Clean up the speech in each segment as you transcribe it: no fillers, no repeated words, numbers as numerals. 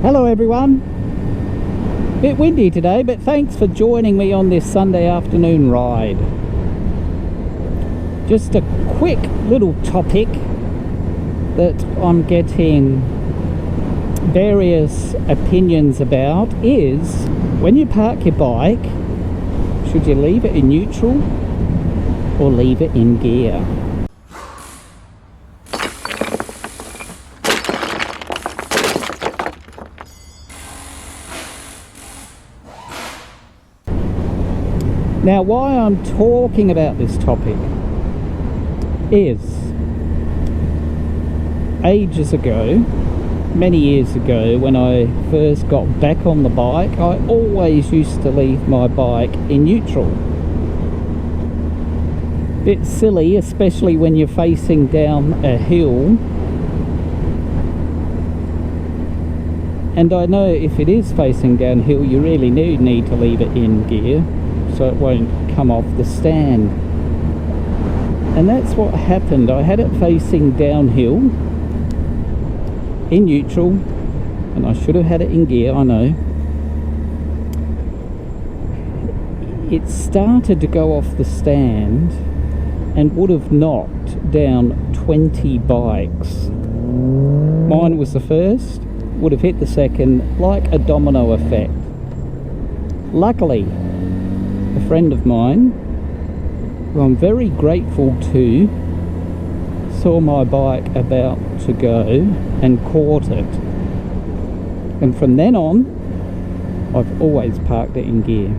Hello everyone. Bit windy today, but thanks for joining me on this Sunday afternoon ride. Just a quick little topic that I'm getting various opinions about is when you park your bike, should you leave it in neutral or leave it in gear? Now, why I'm talking about this topic is ages ago, many years ago, when I first got back on the bike, I always used to leave my bike in neutral. Bit silly, especially when you're facing down a hill. And I know if it is facing downhill, you really need to leave it in gear, so it won't come off the stand. And that's what happened. I had it facing downhill in neutral, and I should have had it in gear, I know. It started to go off the stand and would have knocked down 20 bikes. Mine was the first, would have hit the second, like a domino effect. Luckily, a friend of mine, who I'm very grateful to, saw my bike about to go and caught it. And from then on, I've always parked it in gear.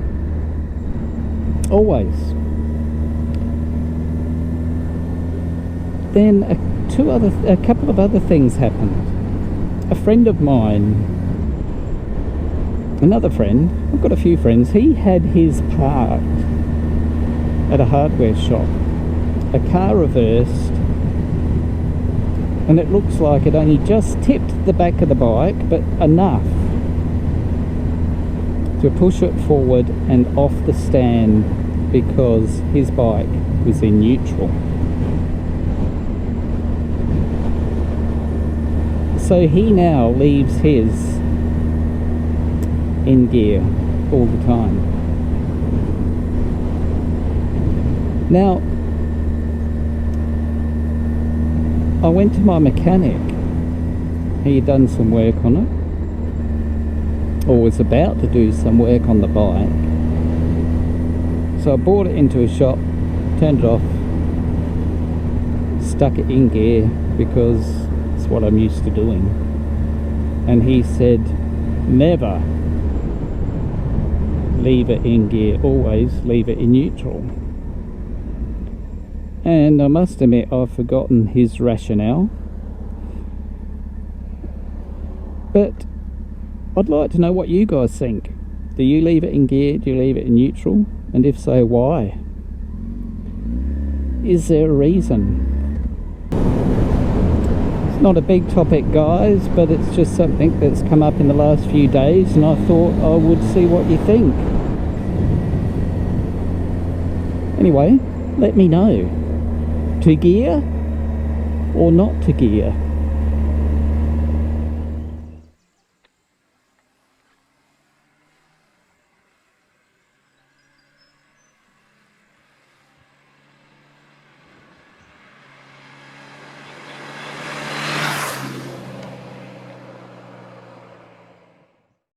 Always. Then a couple of other things happened. A friend of mine, another friend, I've got a few friends, he had his parked at a hardware shop. A car reversed, and it looks like it only just tipped the back of the bike, but enough to push it forward and off the stand because his bike was in neutral. So he now leaves his in gear all the time. Now, I went to my mechanic. He had done some work on it, or was about to do some work on the bike. So I brought it into a shop, turned it off, stuck it in gear because it's what I'm used to doing. And he said, never leave it in gear, always leave it in neutral. And I must admit, I've forgotten his rationale, but I'd like to know what you guys think. Do you leave it in gear? Do you leave it in neutral? And if so, why? Is there a reason? It's not a big topic, guys, but it's just something that's come up in the last few days, and I thought I would see what you think. Anyway, let me know. To gear or not to gear?